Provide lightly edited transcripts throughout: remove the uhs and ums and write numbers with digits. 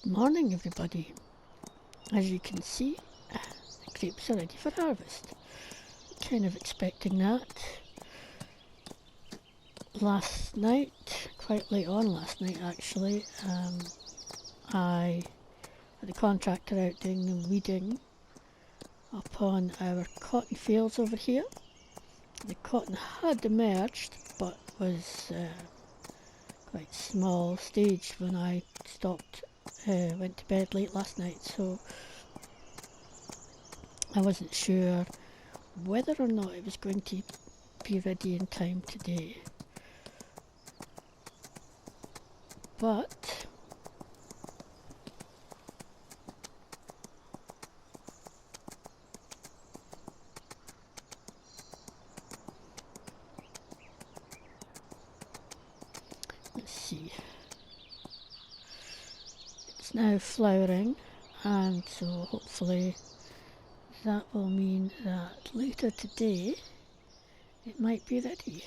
Good morning, everybody. As you can see, the grapes are ready for harvest. Kind of expecting that. Last night, quite late on last night actually, I had a contractor out doing the weeding up on our cotton fields over here. The cotton had emerged but was quite small stage when I went to bed late last night, so I wasn't sure whether or not it was going to be ready in time today. But let's see. It's now flowering, and so hopefully that will mean that later today it might be ready.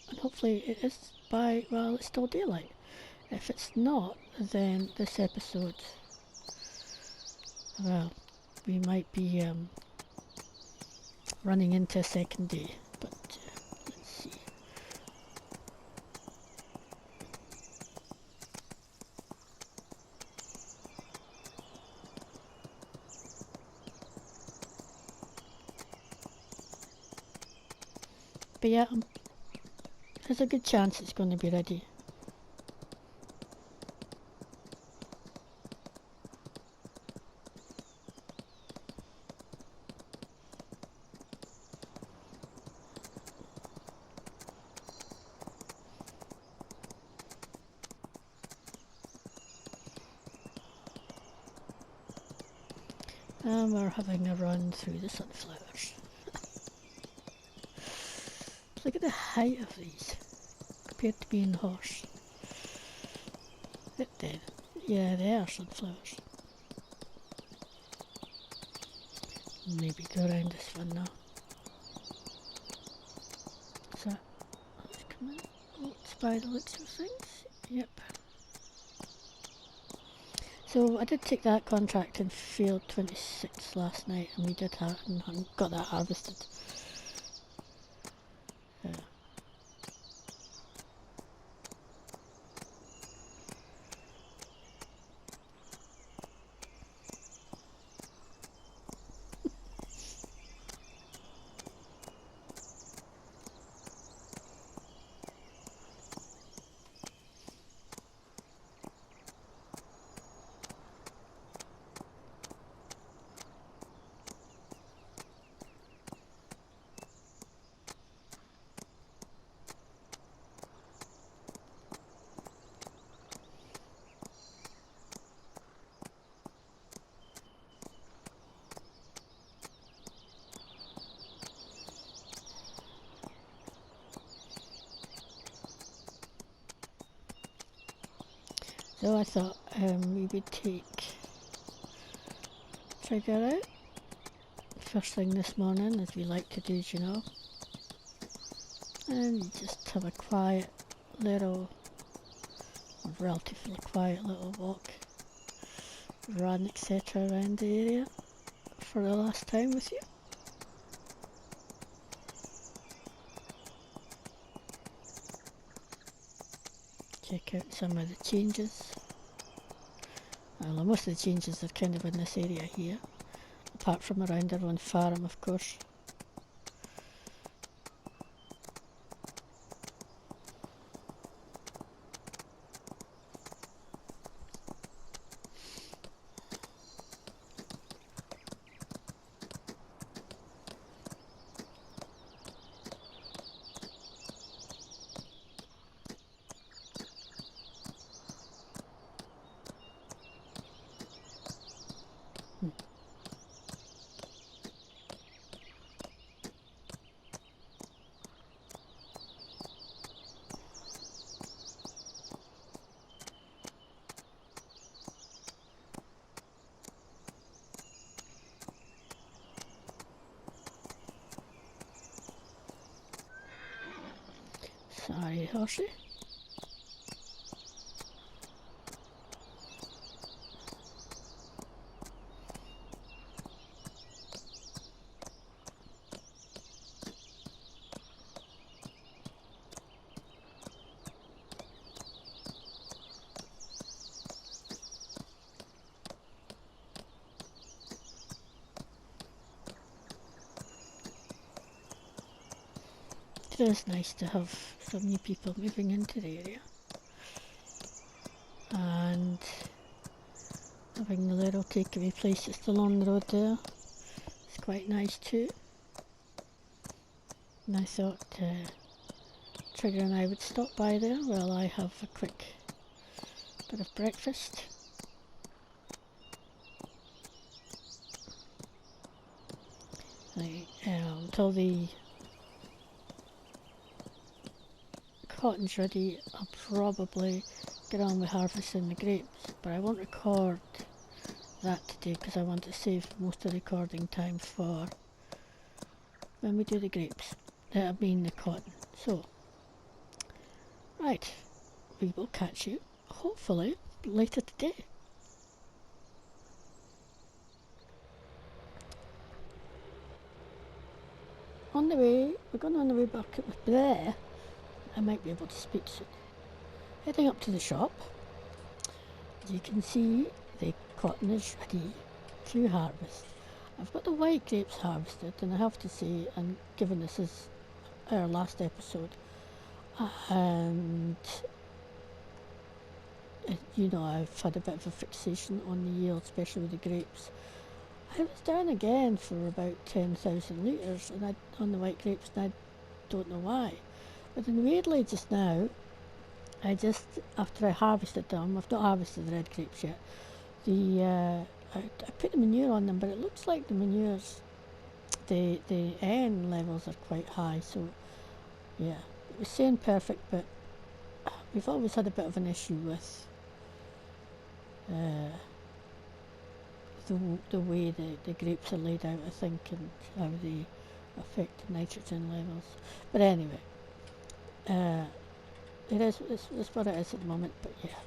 And hopefully it is by, well, it's still daylight. If it's not, then this episode, well, we might be running into a second day, but let's see. But yeah, there's a good chance it's going to be ready. And we're having a run through the sunflowers. Look at the height of these compared to being the horse. Yeah, they are sunflowers. Maybe go around this one now. So let's come in. Oh, it's by the looks of things. Yep. So I did take that contract in field 26 last night, and we did have and got that harvested. So I thought we would try that out first thing this morning, as we like to do, you know, and just have a relatively quiet little walk, run, etc. around the area for the last time with you. Check out some of the changes. Well, most of the changes are kind of in this area here, apart from around our own farm, of course. Sorry, horsey. It is nice to have some new people moving into the area. And having the little takeaway place that's still on the road there is quite nice too. And I thought Trigger and I would stop by there while I have a quick bit of breakfast. Until the cotton's ready, I'll probably get on with harvesting the grapes, but I won't record that today because I want to save most of the recording time for when we do the grapes. I mean the cotton. So, right, we will catch you hopefully later today. On the way, we're going on the way back there. I might be able to speak soon. Heading up to the shop. As you can see, the cotton is ready to harvest. I've got the white grapes harvested, and I have to say, and given this is our last episode, and you know, I've had a bit of a fixation on the yield, especially with the grapes. I was down again for about 10,000 litres on the white grapes, and I don't know why. But then weirdly just now, after I harvested them, I've not harvested the red grapes yet, I put the manure on them, but it looks like the manures, the N levels are quite high, so yeah, it was saying perfect, but we've always had a bit of an issue with the way the grapes are laid out, I think, and how they affect the nitrogen levels. But anyway, it's what it is at the moment. But yeah,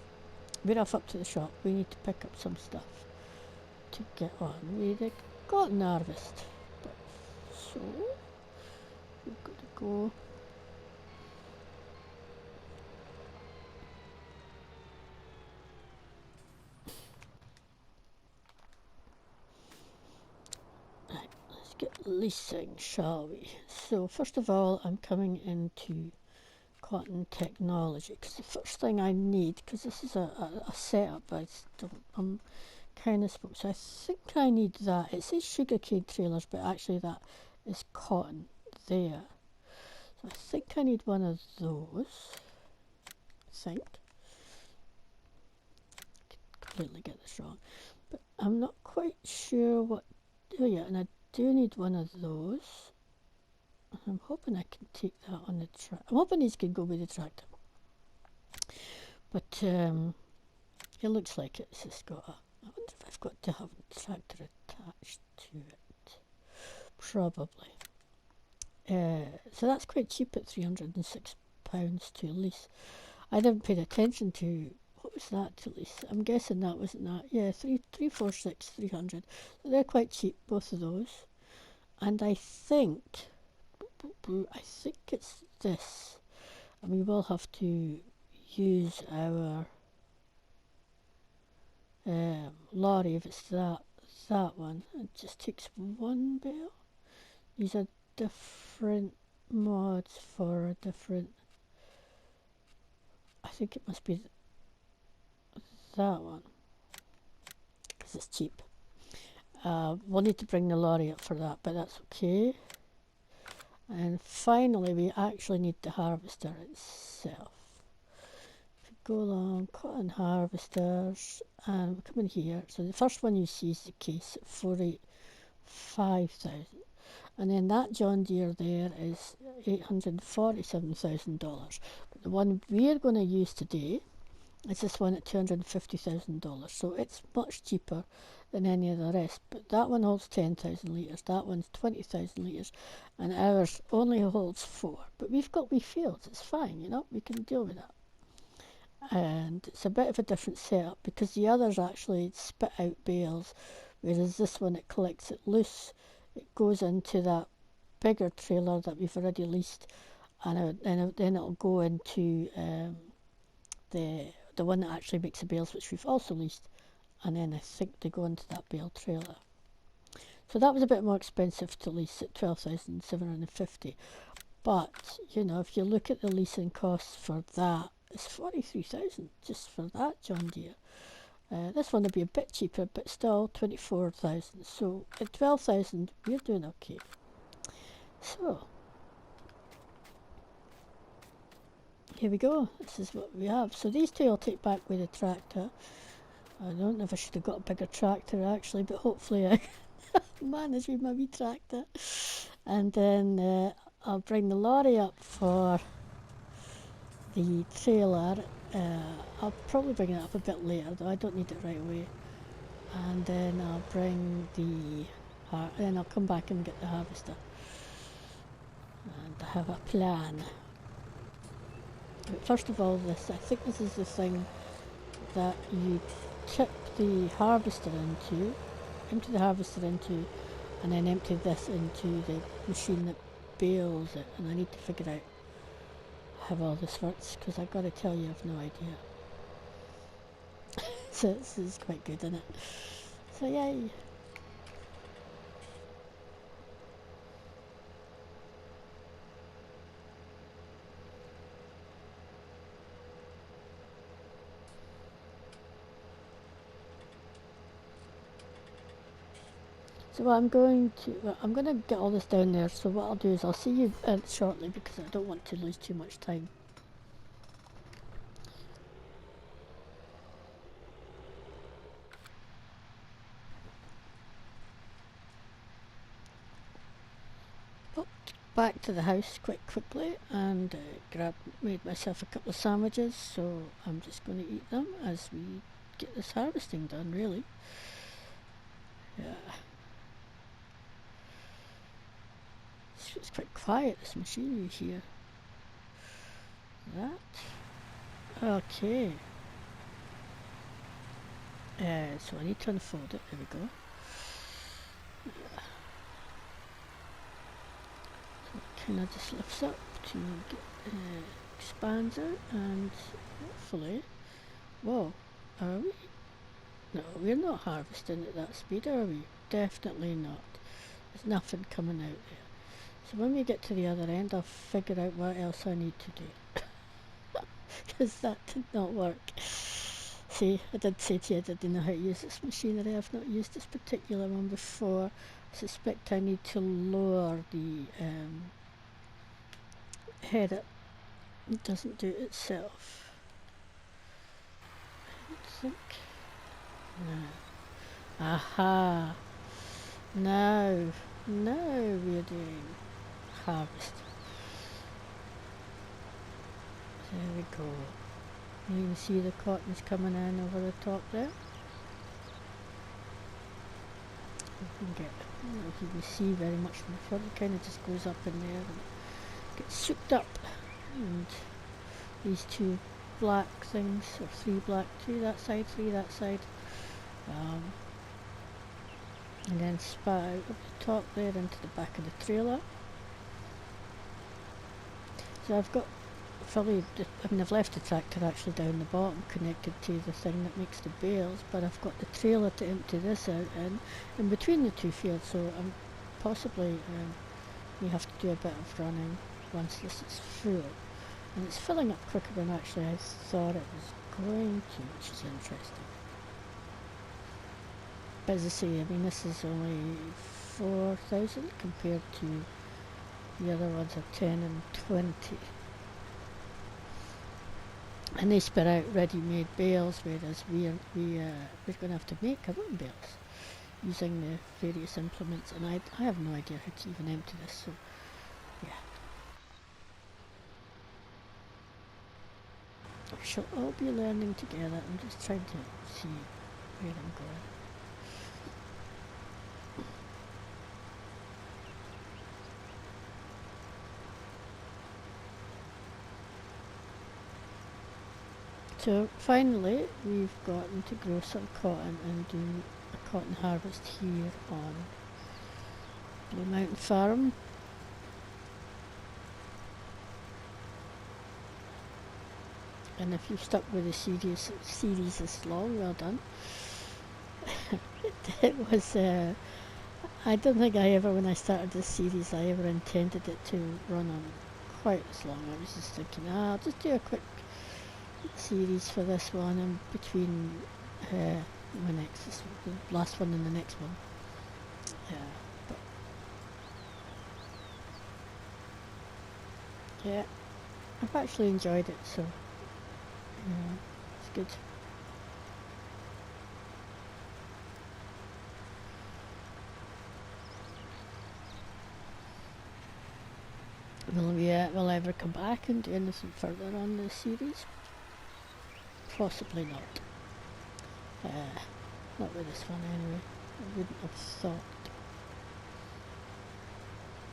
we're off up to the shop. We need to pick up some stuff to get on with the cotton harvest. But so we've got to go. Get leasing, shall we? So first of all, I'm coming into cotton technology, because the first thing I need, because this is a setup I'm kind of spoke, so I think I need that. It says sugarcane trailers, but actually that is cotton there. So I think I need one of those. I think. Completely get this wrong, but I'm not quite sure what. Oh yeah, and I do need one of those. I'm hoping I can take that on the track. I'm hoping these can go with the tractor. But it looks like it's just got a... I wonder if I've got to have a tractor attached to it. Probably. So that's quite cheap at £306 to lease. I never paid attention to... What was that to lease? I'm guessing that wasn't that. Yeah, 346, 300. So they're quite cheap, both of those. And I think it's this, and we will have to use our lorry if it's that one. It just takes one bale. These are different mods for a different. I think it must be that one because it's cheap. We'll need to bring the lorry up for that, but that's okay. And finally, we actually need the harvester itself. If we go along, cotton harvesters, and we come in here. So the first one you see is the case at 485,000, and then that John Deere there is $847,000. But the one we're going to use today is this one at $250,000. So it's much cheaper than any of the rest, but that one holds 10,000 litres, that one's 20,000 litres, and ours only holds 4. But we've got wee fields, it's fine, you know, we can deal with that. And it's a bit of a different setup because the others actually spit out bales, whereas this one, it collects it loose, it goes into that bigger trailer that we've already leased, and then it'll go into the one that actually makes the bales, which we've also leased, and then I think they go into that bale trailer. So that was a bit more expensive to lease at $12,750, But, you know, if you look at the leasing costs for that, it's 43,000 just for that John Deere. This one will be a bit cheaper, but still 24,000. So at 12,000, we're doing okay. So here we go. This is what we have. So these two I'll take back with the tractor. I don't know if I should have got a bigger tractor actually, but hopefully I manage with my wee tractor. And then I'll bring the lorry up for the trailer. I'll probably bring it up a bit later, though I don't need it right away. And then I'll bring the then I'll come back and get the harvester. And I have a plan. But first of all, I think this is the thing that you tip the harvester into, empty the harvester into, and then empty this into the machine that bales it. And I need to figure out how all this works, because I've got to tell you, I've no idea. So this is quite good, isn't it? So yay! So I'm going to get all this down there. So what I'll do is I'll see you shortly, because I don't want to lose too much time. Back to the house quite quickly and made myself a couple of sandwiches, so I'm just going to eat them as we get this harvesting done, really. Yeah. It's quite quiet, this machinery here. That. Okay. So I need to unfold it, there we go. Kind of just lifts up to get expander, and hopefully, whoa, are we? No, we're not harvesting at that speed, are we? Definitely not. There's nothing coming out there. So when we get to the other end, I'll figure out what else I need to do. Because that did not work. See, I did say to you I didn't know how to use this machinery. I've not used this particular one before. I suspect I need to lower the header. It doesn't do it itself. I think. No. Aha! Now we're doing harvest. There we go. You can see the cotton's coming in over the top there. You can get, I don't know if you can see very much from the front. It kind of just goes up in there and gets souped up. And these two black things, or three black, two that side, three that side, and then spat out of the top there into the back of the trailer. So I've got I've left the tractor actually down the bottom connected to the thing that makes the bales, but I've got the trailer to empty this out in between the two fields, so I'm possibly we have to do a bit of running once this is full. And it's filling up quicker than actually I thought it was going to, which is interesting. But as I say, I mean, this is only 4,000 compared to the other ones are 10 and 20. And they spit out ready-made bales, whereas we're going to have to make our own bales using the various implements. And I have no idea how to even empty this, so yeah. We shall all be learning together. I'm just trying to see where I'm going. So finally we've gotten to grow some cotton and do a cotton harvest here on Blue Mountain Farm. And if you've stuck with the series this long, well done. It was, I don't think when I started this series, I ever intended it to run on quite as long. I was just thinking, I'll just do a quick series for this one and between my next, the last one and the next one. But yeah, I've actually enjoyed it, so yeah, it's good. Will I ever come back and do anything further on this series? Possibly not. Not with this one anyway. I wouldn't have thought.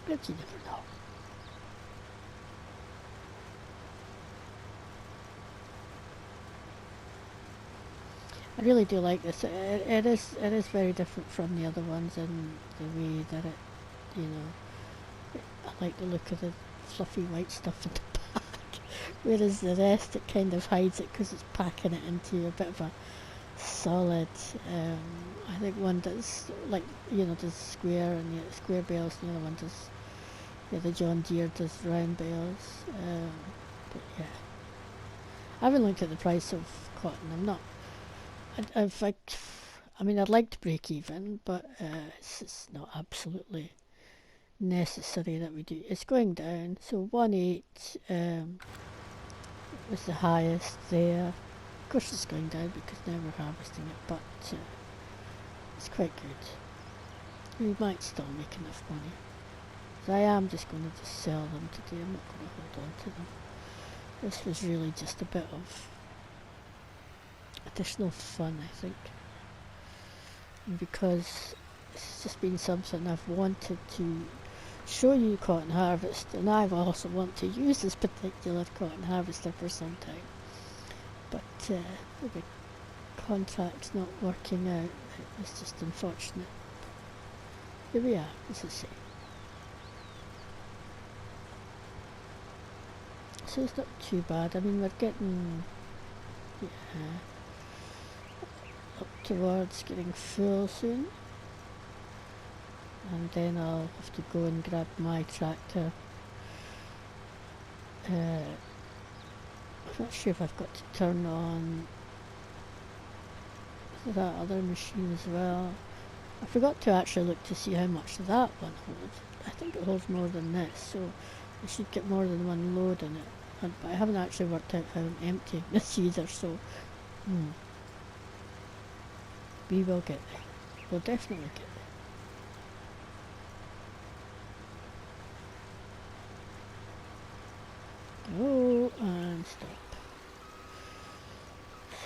But you never know. I really do like this. It is very different from the other ones in the way that it, you know, I like the look of the fluffy white stuff in the back, whereas the rest it kind of hides it because it's packing it into a bit of a solid. I think one does, like, you know, does square and the square bales, and the other one does, yeah, the John Deere does round bales. But yeah, I haven't looked at the price of cotton. I'm not. I mean, I'd like to break even, but it's not absolutely necessary that we do. It's going down, so 1.8 was the highest there. Of course it's going down because now we're harvesting it, but it's quite good. We might still make enough money. So I am just going to just sell them today. I'm not going to hold on to them. This was really just a bit of additional fun, I think. And because it's just been something I've wanted to show you cotton harvest, and I've also want to use this particular cotton harvester for some time. But the contract's not working out. It was just unfortunate. Here we are, as I say. So it's not too bad. I mean, we're getting up towards getting full soon. And then I'll have to go and grab my tractor. I'm not sure if I've got to turn on that other machine as well. I forgot to actually look to see how much that one holds. I think it holds more than this, so I should get more than one load in it. But I haven't actually worked out how I'm emptying this either, so we will get there. We'll definitely get there. Oh, and stop.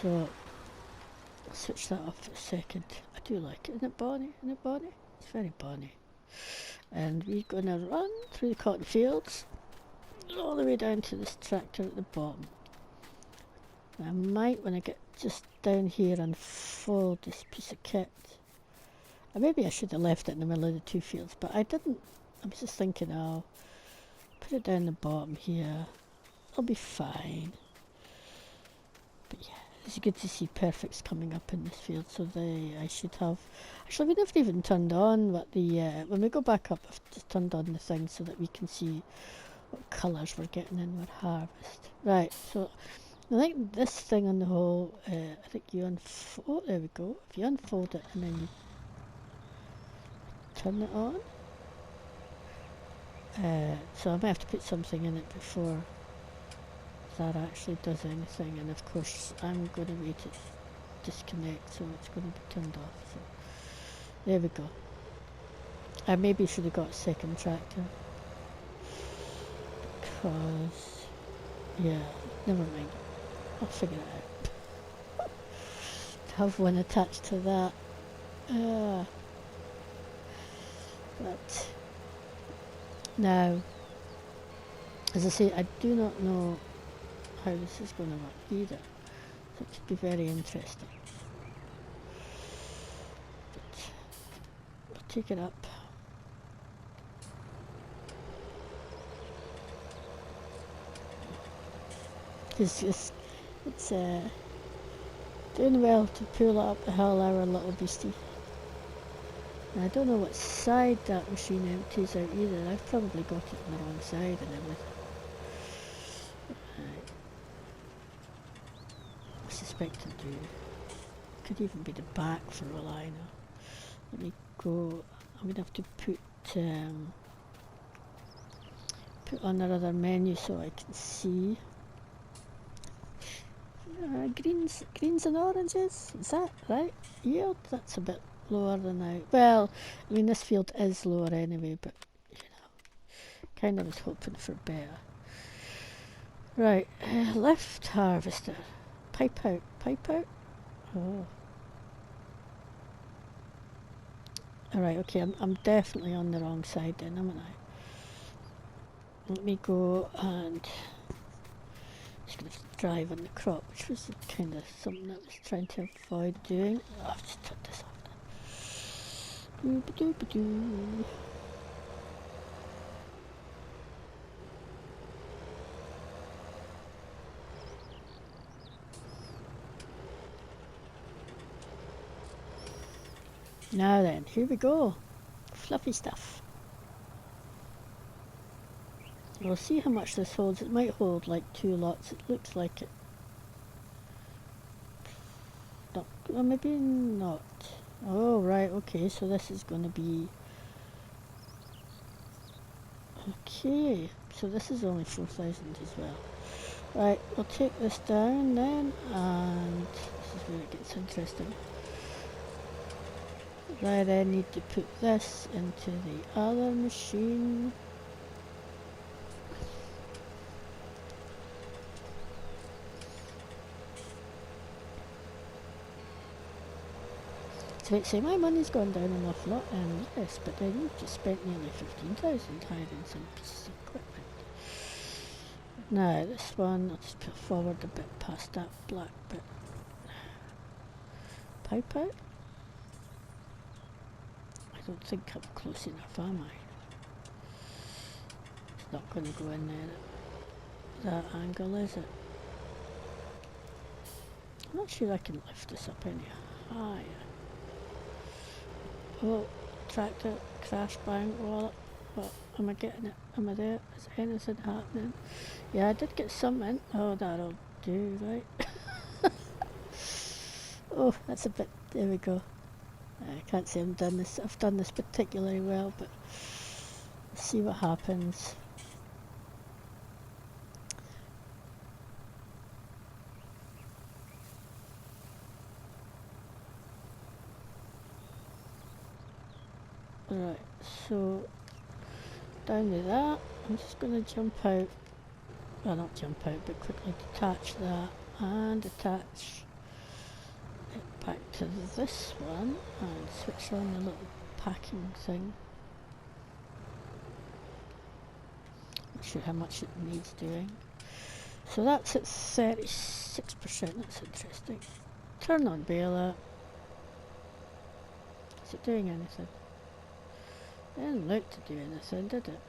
So, I'll switch that off for a second. I do like it. Isn't it bonny? Isn't it bonny? It's very bonny. And we're going to run through the cotton fields all the way down to this tractor at the bottom. I might, when I get just down here, unfold this piece of kit. Maybe I should have left it in the middle of the two fields, but I didn't. I was just thinking, I'll put it down the bottom here. It'll be fine. But yeah, it's good to see perfects coming up in this field, so I should have. Actually, we never even turned on what the. When we go back up, I've just turned on the thing so that we can see what colours we're getting in our harvest. Right, so I think this thing on the whole, I think you unfold. Oh, there we go. If you unfold it and then you turn it on. So I might have to put something in it before that actually does anything, and of course I'm going to wait it disconnect, so it's going to be turned off. So there we go. I maybe should have got a second tractor, because yeah, never mind, I'll figure it out. Have one attached to that. But now, as I say, I do not know how this is going to work either, so it should be very interesting. But we'll take it up. It's doing well to pull up the hill, our little beastie. And I don't know what side that machine empties out either. I've probably got it on the wrong side and everything. expect to do. Could even be the back for all I know. Let me go. I'm gonna have to put on another menu so I can see. Greens and oranges. Is that right? Yield. That's a bit lower than I. Well, I mean this field is lower anyway, but you know, kind of was hoping for better. Right, left harvester. Pipe out. Pipe out. Oh. Alright, okay, I'm definitely on the wrong side then, haven't I? Let me go and just going to drive on the crop, which was kind of something I was trying to avoid doing. Oh, I've just turned this off then. Doo-ba-doo-ba-doo. Now then, here we go. Fluffy stuff. We'll see how much this holds. It might hold like 2 lots. It looks like it. No, well, maybe not. Oh, right, okay, so this is going to be... Okay, so this is only 4,000 as well. Right, we'll take this down then, and this is where it gets interesting. Right, I need to put this into the other machine. So it's saying my money's gone down an awful lot, and yes, but then you've just spent nearly 15,000 hiring some pieces of equipment. Now this one, I'll just put forward a bit past that black bit. Pipe out? I don't think I'm close enough, am I? It's not going to go in there at that angle, is it? I'm not sure I can lift this up any higher. Oh, tractor, crash, bang, wallop. What, am I getting it? Am I there? Is anything happening? Yeah, I did get something. Oh, that'll do, right? Oh, that's a bit, there we go. I can't say I've done this particularly well, but let's see what happens. Right, so down with that, I'm just going to jump out, well not jump out, but quickly detach that and attach it back to this one and switch on the little packing thing. Not sure how much it needs doing. So that's at 36%, that's interesting. Turn on baler. Is it doing anything? It didn't look to do anything, did it?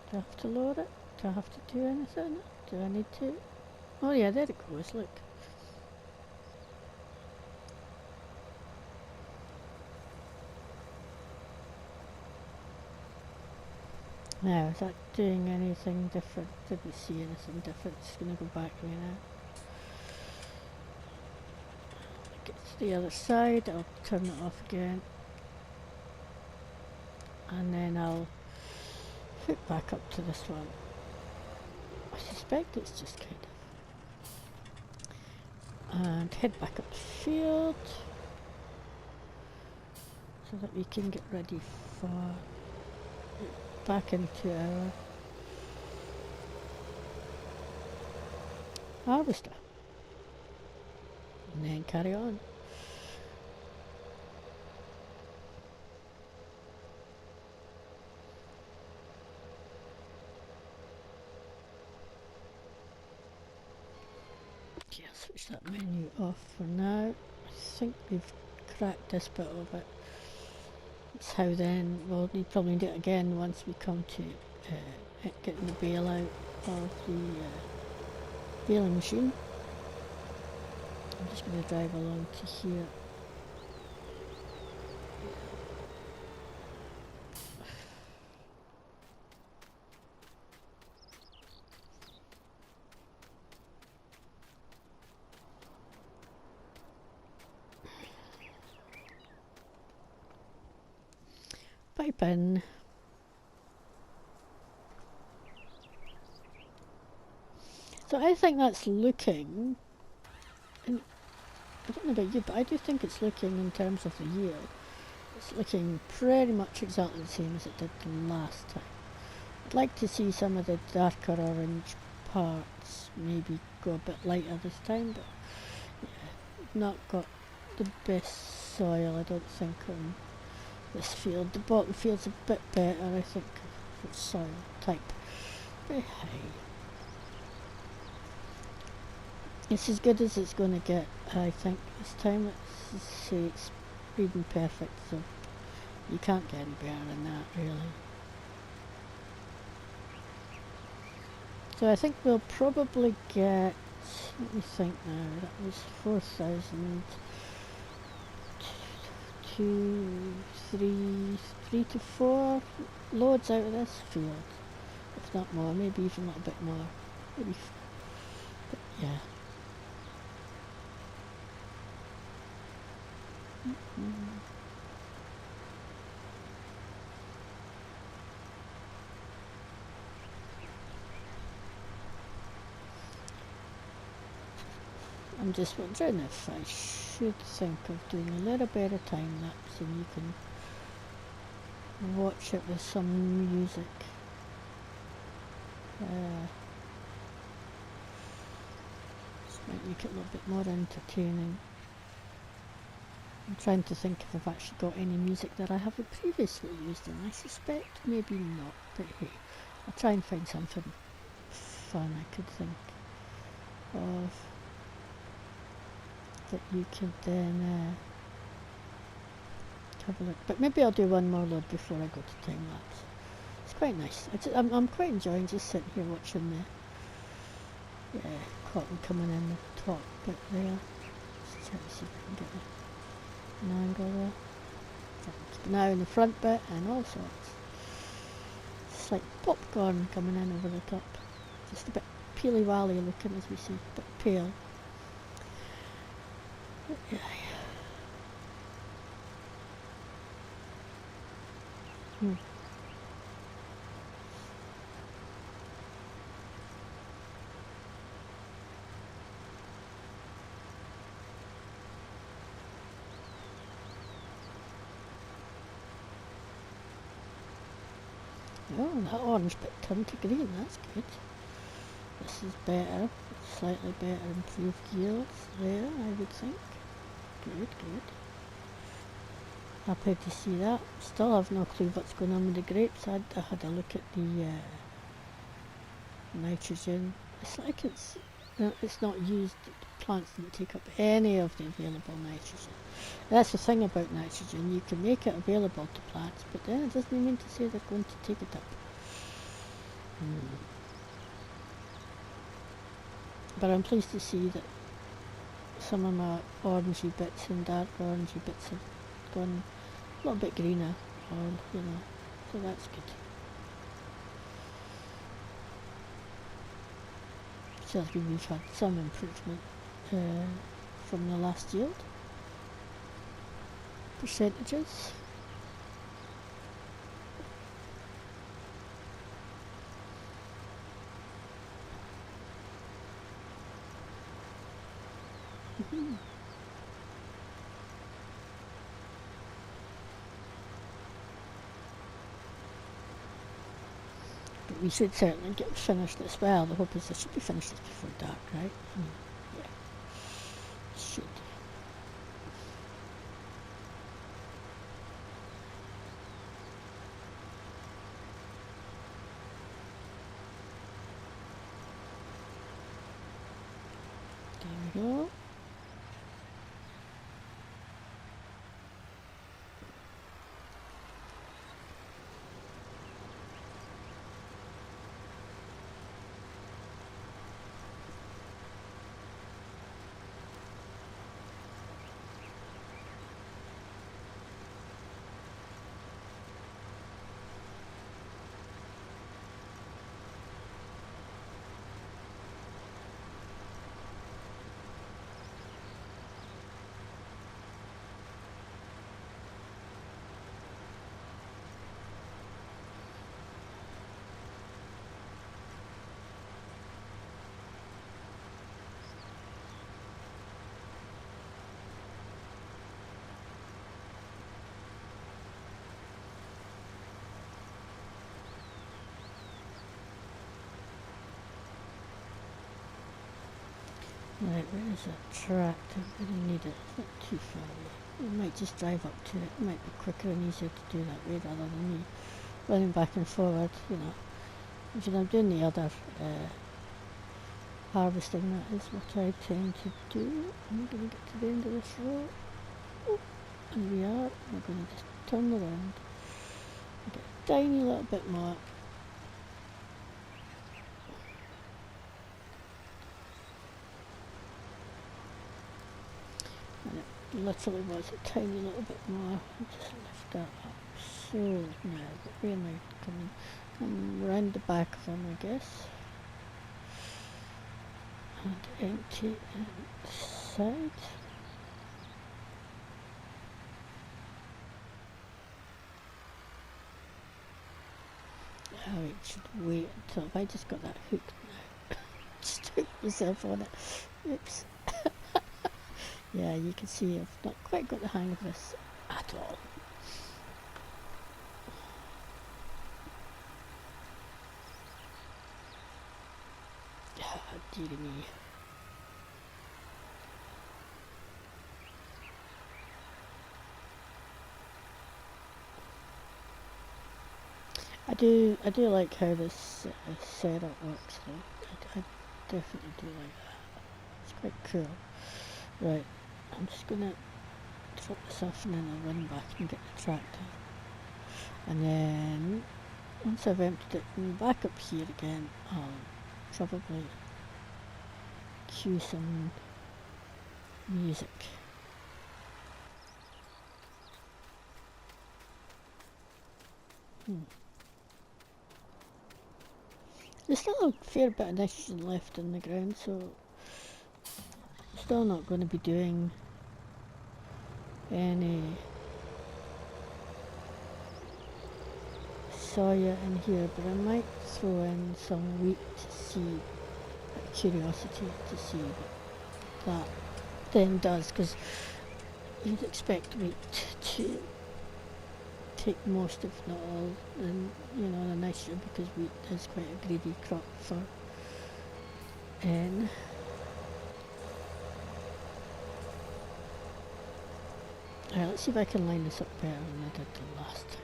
Do I have to load it? Do I have to do anything? Do I need to? Oh yeah, there it goes, look. Now, is that doing anything different? Didn't see anything different. It's going to go back right now. Get to the other side, I'll turn it off again. And then I'll hook back up to this one. I suspect it's just kind of. And head back up the field so that we can get ready for back into our harvester. And then carry on. Okay, I'll switch that menu off for now. I think we've cracked this bit of it. That's how then we'll probably do it again once we come to getting the bale out of the baling machine. I'm just going to drive along to here. pipe in. So I think that's looking, and I don't know about you, but I do think it's looking, in terms of the year, it's looking pretty much exactly the same as it did the last time. I'd like to see some of the darker orange parts maybe go a bit lighter this time, but yeah, not got the best soil, I don't think, on this field. The bottom field's a bit better, I think, for soil type. But hey, it's as good as it's going to get, I think, this time. Let's say it's reading perfect, so you can't get any better than that, really. So I think we'll probably get, let me think now, that was 4,000, 3 to 4 loads out of this field, if not more, maybe even a little bit more, maybe, but yeah. I'm just wondering if I should think of doing a little bit of time lapse and you can watch it with some music. This might make it a little bit more entertaining. I'm trying to think if I've actually got any music that I haven't previously used, and I suspect maybe not, but hey, I'll try and find something fun I could think of that you could then have a look. But maybe I'll do one more load before I go to time lapse. It's quite nice. I'm quite enjoying just sitting here watching the cotton coming in the top bit there. Just trying to see if I can get an angle there. Now in the front bit and all sorts. It's like popcorn coming in over the top. Just a bit peely wally looking, as we see, a bit pale. Yeah. Oh, that orange bit turned to green, that's good. This is better, slightly better improved yields there, I would think. Good, good. Happy to see that. Still have no clue what's going on with the grapes. I had a look at the nitrogen. It's like it's not used. The plants didn't take up any of the available nitrogen. That's the thing about nitrogen. You can make it available to plants, but then it doesn't mean to say they're going to take it up. But I'm pleased to see that some of my orangey bits and dark orangey bits have gone a little bit greener, or so that's good. Tells me we've had some improvement from the last yield. Percentages. But we should certainly get finished as well. The hope is it should be finished before dark, right? Yeah, should. There we go. Right, where is that tractor? I really need it. It's not too far away. We might just drive up to it. It might be quicker and easier to do that way rather than me running back and forward, you know. If I'm doing the other harvesting, that is what I tend to do. I'm going to get to the end of this row. Oh, and we are. We're going to just turn around. Get a tiny little bit more. And it literally was a tiny little bit more. Just lift that up. So now, where am I coming? Come round the back of them, I guess. And empty inside. Oh, it should wait until I just got that hooked now. Just hook yourself on it. Oops. Yeah, you can see I've not quite got the hang of this at all. Dear me. I do like how this setup works though. I definitely do like that. It's quite cool. Right, I'm just gonna drop this off and then I'll run back and get the tractor. And then once I've emptied it and back up here again, I'll probably cue some music. There's still a fair bit of nitrogen left in the ground, so I'm still not going to be doing any soya in here, but I might throw in some wheat to see, out of curiosity, to see what that then does, because you'd expect wheat to take most, if not all, the nitrogen, because wheat is quite a greedy crop for N. Alright, let's see if I can line this up better than I did the last time.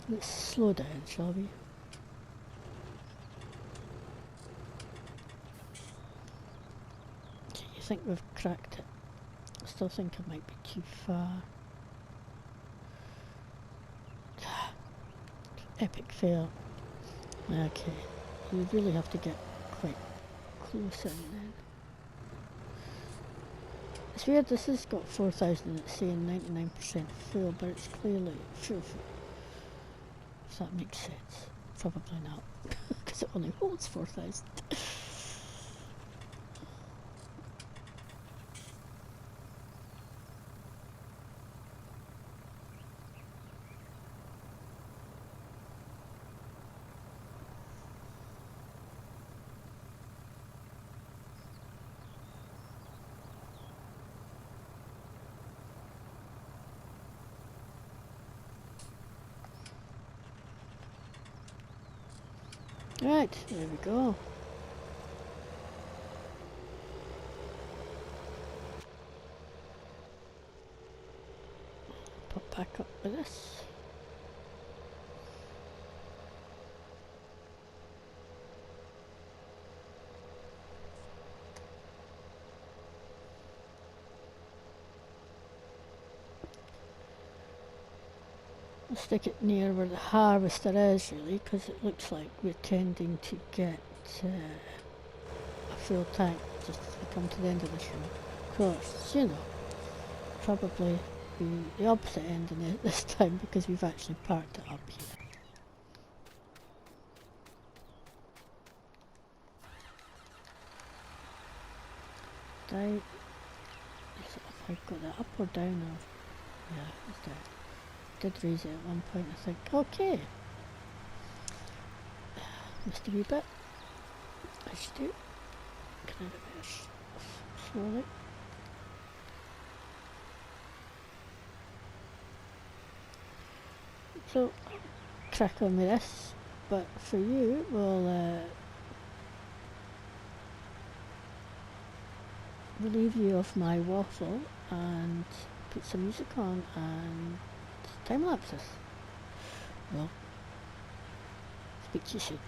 Let's slow down, shall we? Okay, you think we've cracked it? I still think it might be too far. Epic fail. Okay, you really have to get quite close in then. It's weird, this has got 4,000 and it's saying 99% full, but it's clearly full. If that makes sense. Probably not, because it only holds 4,000. Right, there we go. Pop back up with this. I'll stick it near where the harvester is really, because it looks like we're tending to get a full tank just as we come to the end of this row. Of course, probably be the opposite end in it this time because we've actually parked it up here. Right, so if I've got that up or down or, yeah, it's down. Did raise it at one point, I think. Okay. Missed a wee bit. As you do. Can I do this slowly? So, crack on with this, but for you, we'll relieve you of my waffle and put some music on and time lapses. Well, speak to you soon.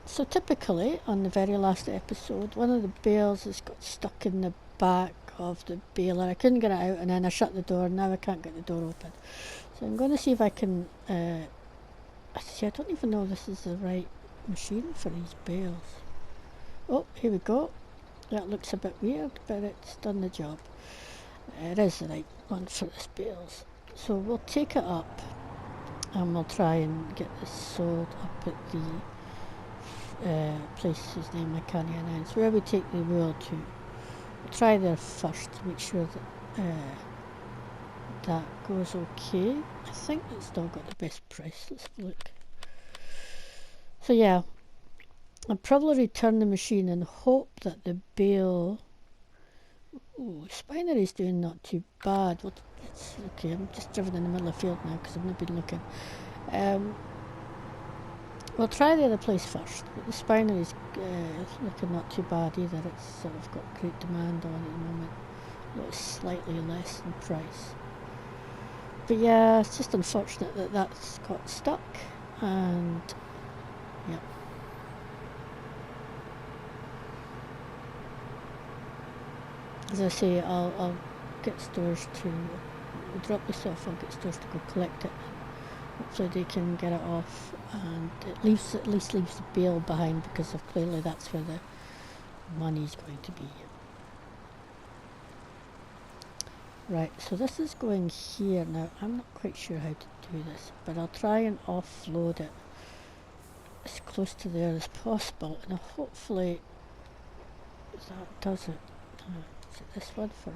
So typically, on the very last episode, one of the bales has got stuck in the back of the baler. I couldn't get it out, and then I shut the door, and now I can't get the door open. So I'm going to see if I can... I don't even know if this is the right machine for these bales. Oh, here we go. That looks a bit weird, but it's done the job. It is the right one for this bales. So we'll take it up, and we'll try and get this sold up at the place whose name I can't announce, where we take the wool to. We'll try there first to make sure that that goes okay. I think it's still got the best price. Let's have a look. So yeah, I'll probably return the machine and hope that the bale... Oh, Spinery's doing not too bad. Well, it's okay, I'm just driven in the middle of the field now because I've not been looking. We'll try the other place first, but the Spinery's looking not too bad either. It's sort of got great demand on at the moment. Though it's slightly less in price. But yeah, it's just unfortunate that that's got stuck, and yeah. As I say, I'll get stores to drop this off. I'll get stores to go collect it. Hopefully they can get it off, and at least leaves the bale behind, because clearly that's where the money's going to be. Right, so this is going here now. I'm not quite sure how to do this, but I'll try and offload it as close to there as possible, and hopefully that does it. Is it this one for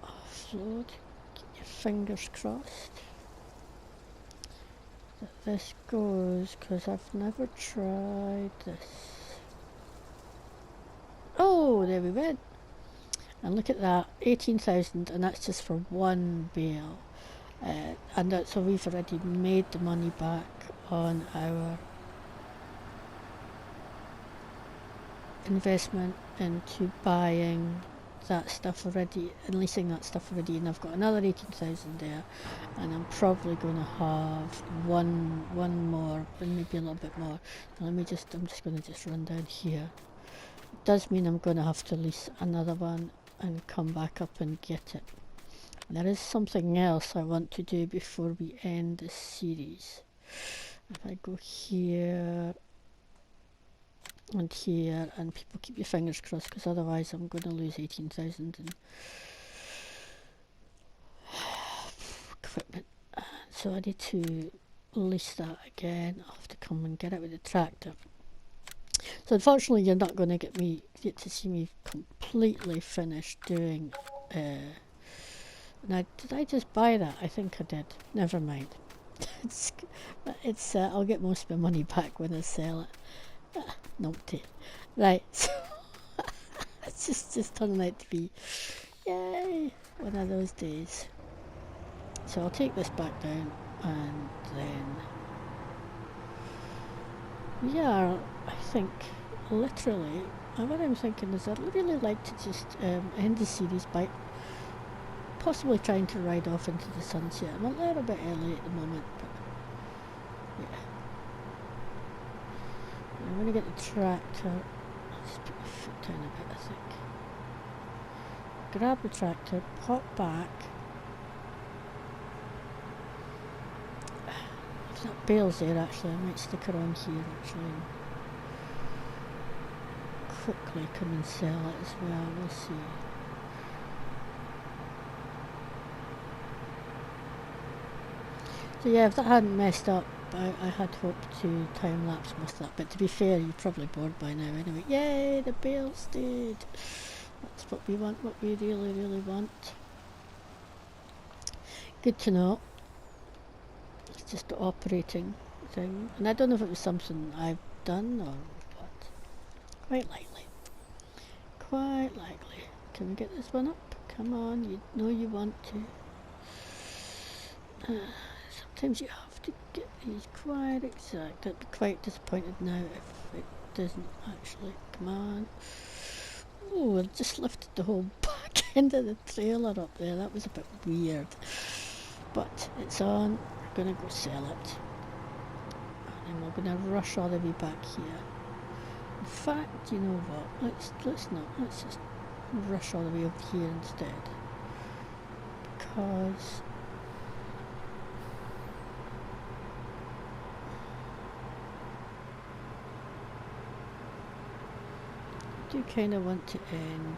offload? Keep your fingers crossed that this goes, because I've never tried this. Oh, there we went. And look at that, 18,000, and that's just for one bale. And so we've already made the money back on our investment into buying that stuff already and leasing that stuff already, and I've got another 18,000 there, and I'm probably going to have one more, and maybe a little bit more. Now I'm just going to run down here. It does mean I'm going to have to lease another one and come back up and get it. And there is something else I want to do before we end this series. If I go here and here, and people keep your fingers crossed, because otherwise I'm going to lose 18,000 in equipment. So I need to lease that again. I'll have to come and get it with the tractor. So unfortunately you're not going to get to see me completely finished doing... now, did I just buy that? I think I did. Never mind. it's I'll get most of my money back when I sell it. Naughty. Right, so it's just turning out to be, yay, one of those days. So I'll take this back down, and then we are, I think, literally, what I'm thinking is I'd really like to just end the series by possibly trying to ride off into the sunset. I'm a little bit early at the moment, but yeah. I'm going to get the tractor. I'll just put my foot down a bit, I think. Grab the tractor, pop back. If that bale's there, actually, I might stick her on here, actually, and quickly come and sell it as well. We'll see. So yeah, if that hadn't messed up, I had hoped to time-lapse most of that, but to be fair, you're probably bored by now anyway. Yay, the bale stayed! That's what we want, what we really, really want. Good to know. It's just the operating thing, and I don't know if it was something I've done or what. Quite likely. Quite likely. Can we get this one up? Come on, you know you want to. Sometimes you have to get these quite exact. I'd be quite disappointed now if it doesn't actually. Come on. Oh, I just lifted the whole back end of the trailer up there. That was a bit weird. But it's on. We're going to go sell it. And and we're going to rush all the way back here. In fact, you know what, let's not, let's just rush all the way up here instead, because I do kind of want to end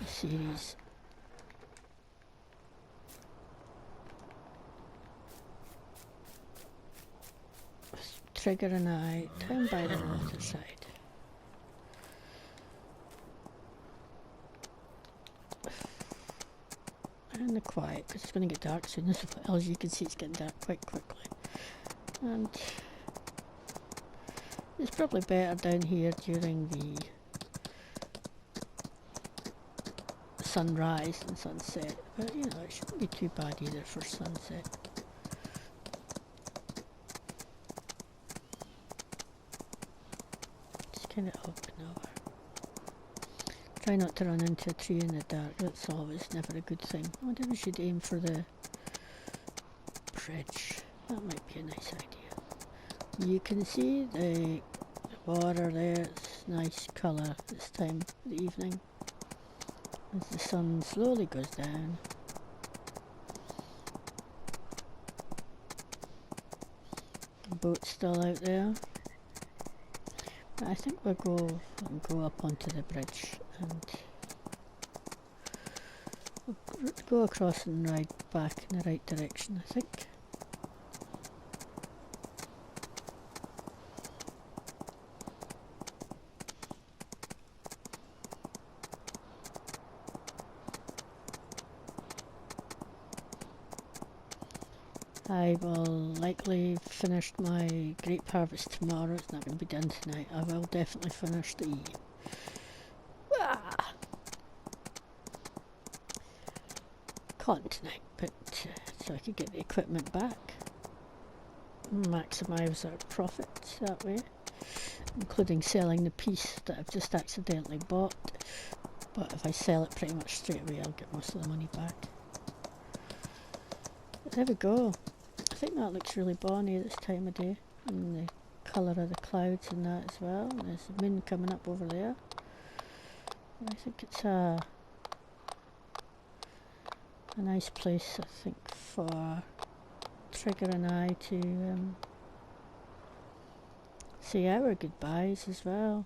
the series with Trigger and I down by the waterside. And the quiet, because it's going to get dark soon. As you can see, it's getting dark quite quickly. And it's probably better down here during the sunrise and sunset, but you know, it shouldn't be too bad either for sunset. Just kind of up and over. Try not to run into a tree in the dark, that's always never a good thing. I wonder if we should aim for the bridge. That might be a nice idea. You can see the water there, it's nice colour this time of the evening as the sun slowly goes down. The boat's still out there. But I think we'll go up onto the bridge and we'll go across and ride back in the right direction, I think. I will likely finish my grape harvest tomorrow. It's not going to be done tonight. I will definitely finish the cotton tonight, but so I could get the equipment back, maximise our profits that way, including selling the piece that I've just accidentally bought. But if I sell it pretty much straight away, I'll get most of the money back. But there we go. I think that looks really bonny this time of day, and the colour of the clouds and that as well. And there's the moon coming up over there. I think it's a nice place, I think, for Trigger and I to say our goodbyes as well.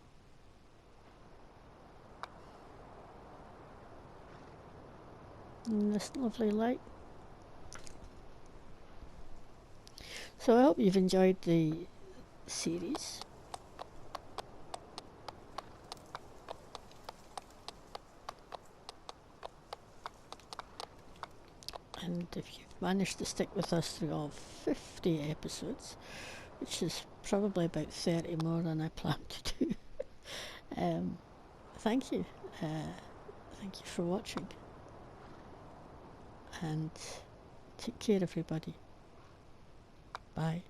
In this lovely light. So I hope you've enjoyed the series. And if you've managed to stick with us through all 50 episodes, which is probably about 30 more than I planned to do, thank you. Thank you for watching. And take care, everybody. Bye.